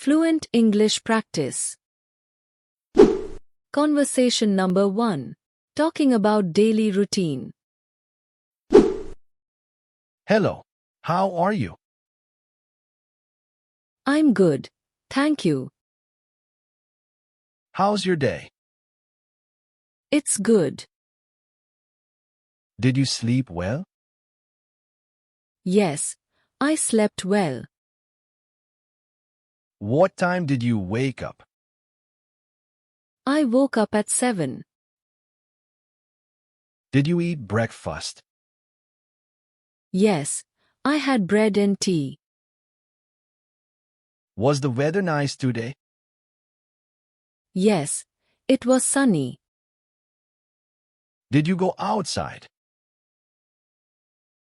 Fluent English practice. Conversation number 1. Talking about daily routine. Hello, how are you? I'm good, thank you. How's your day? It's good. Did you sleep well? Yes, I slept well. What time did you wake up? I woke up at 7. Did you eat breakfast? Yes, I had bread and tea. Was the weather nice today? Yes, it was sunny. Did you go outside?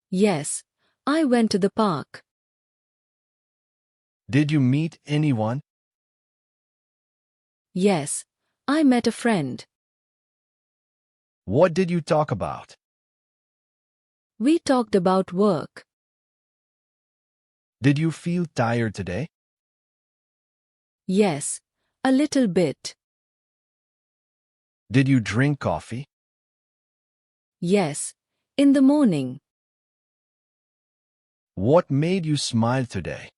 Yes, I went to the park. Did you meet anyone? Yes, I met a friend. What did you talk about? We talked about work. Did you feel tired today? Yes, a little bit. Did you drink coffee? Yes, in the morning. What made you smile today?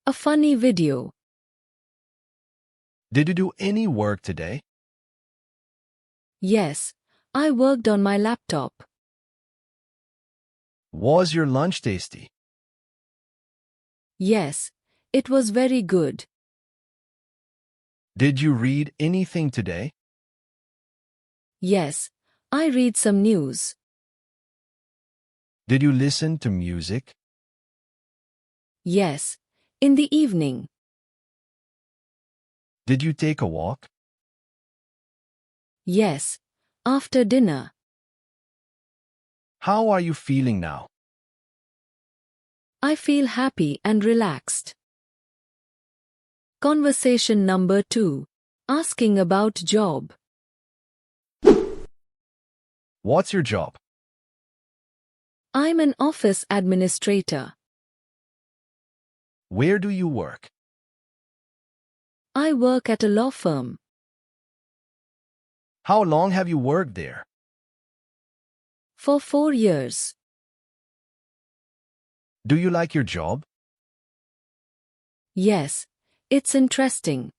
A funny video. Did you do any work today? Yes, I worked on my laptop. Was your lunch tasty? Yes, it was very good. Did you read anything today? Yes, I read some news. Did you listen to music? Yes, in the evening. Did you take a walk? Yes, after dinner. How are you feeling now? I feel happy and relaxed. Conversation number 2. Asking about job. What's your job? I'm an office administrator. Where do you work? I work at a law firm. How long have you worked there? For 4 years. Do you like your job? Yes, it's interesting.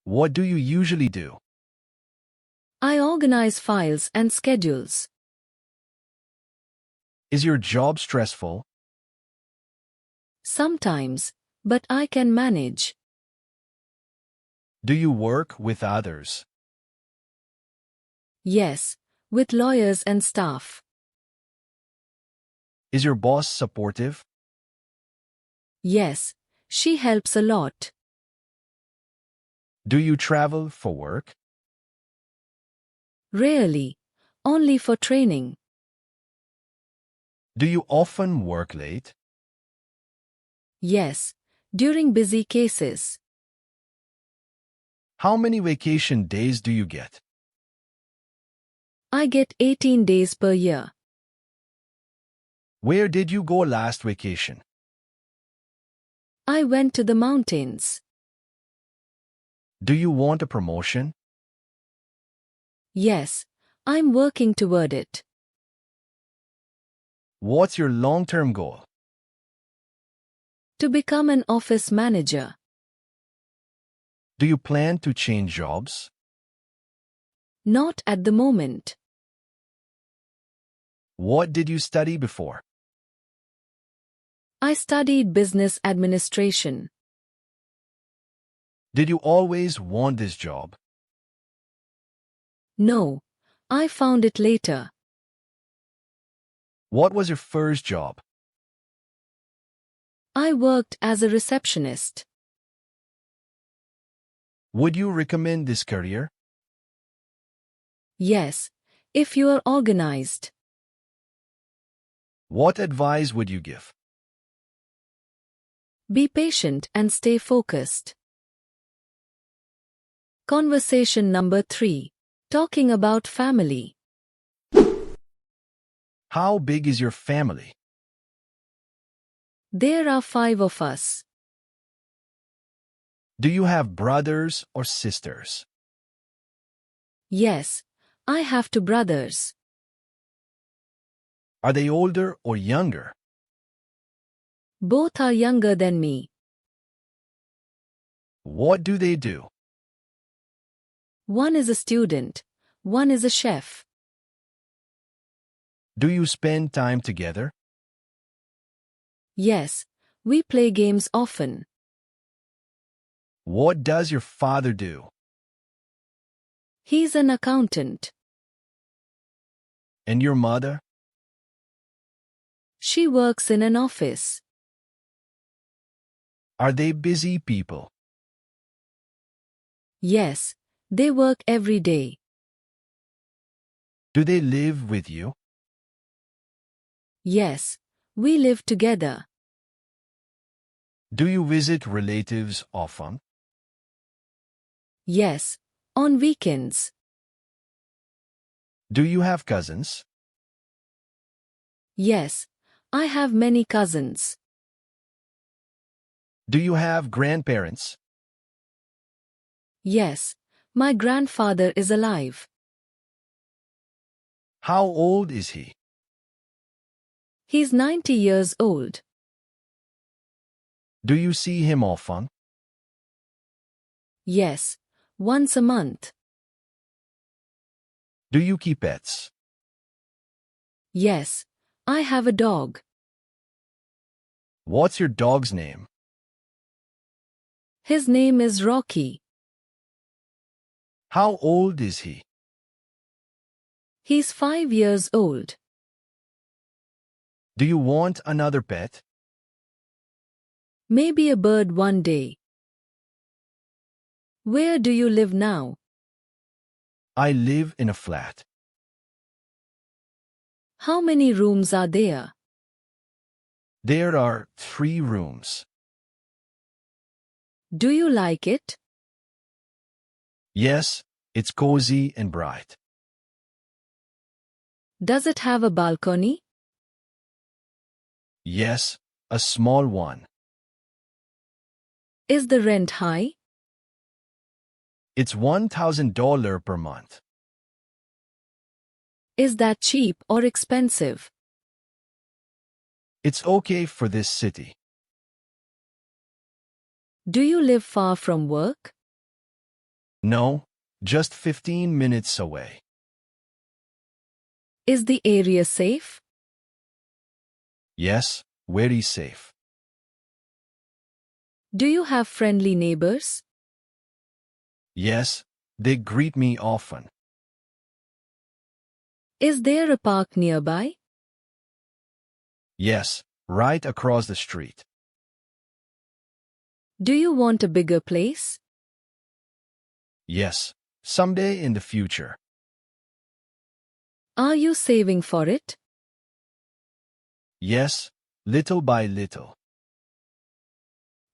What do you usually do? I organize files and schedules. Is your job stressful? Sometimes, but I can manage. Do you work with others? Yes, with lawyers and staff. Is your boss supportive? Yes, she helps a lot. Do you travel for work? Rarely, only for training. Do you often work late? Yes, during busy cases. How many vacation days do you get? I get 18 days per year. Where did you go last vacation? I went to the mountains. Do you want a promotion? Yes, I'm working toward it. What's your long-term goal? To become an office manager. Do you plan to change jobs? Not at the moment. What did you study before? I studied business administration. Did you always want this job? No, I found it later. What was your first job? I worked as a receptionist. Would you recommend this career? Yes, if you are organized. What advice would you give? Be patient and stay focused. Conversation number 3. Talking about family. How big is your family? There are 5 of us. Do you have brothers or sisters? Yes, I have 2 brothers. Are they older or younger? Both are younger than me. What do they do? One is a student, one is a chef. Do you spend time together? Yes, we play games often. What does your father do? He's an accountant. And your mother? She works in an office. Are they busy people? Yes, they work every day. Do they live with you? Yes, we live together. Do you visit relatives often? Yes, on weekends. Do you have cousins? Yes, I have many cousins. Do you have grandparents? Yes, my grandfather is alive. How old is he? He's 90 years old. Do you see him often? Yes, once a month. Do you keep pets? Yes, I have a dog. What's your dog's name? His name is Rocky. How old is he? He's 5 years old. Do you want another pet? Maybe a bird one day. Where do you live now? I live in a flat. How many rooms are there? There are 3 rooms. Do you like it? Yes, it's cozy and bright. Does it have a balcony? Yes, a small one. Is the rent high? It's $1,000 per month. Is that cheap or expensive? It's okay for this city. Do you live far from work? No, just 15 minutes away. Is the area safe? Yes, very safe. Do you have friendly neighbors? Yes, they greet me often. Is there a park nearby? Yes, right across the street. Do you want a bigger place? Yes, someday in the future. Are you saving for it? Yes, little by little.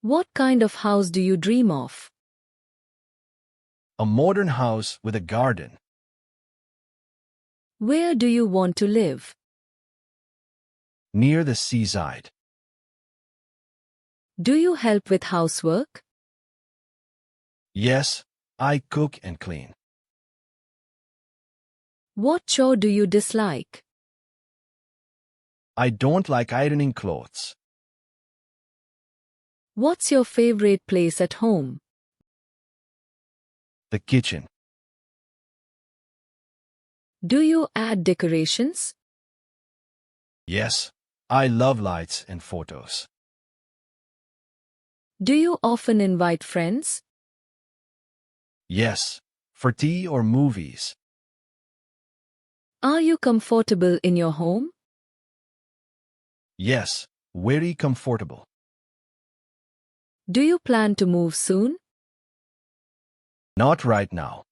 What kind of house do you dream of? A modern house with a garden. Where do you want to live? Near the seaside. Do you help with housework? Yes, I cook and clean. What chore do you dislike? I don't like ironing clothes. What's your favorite place at home? The kitchen. Do you add decorations? Yes, I love lights and photos. Do you often invite friends? Yes, for tea or movies. Are you comfortable in your home? Yes, very comfortable. Do you plan to move soon? Not right now.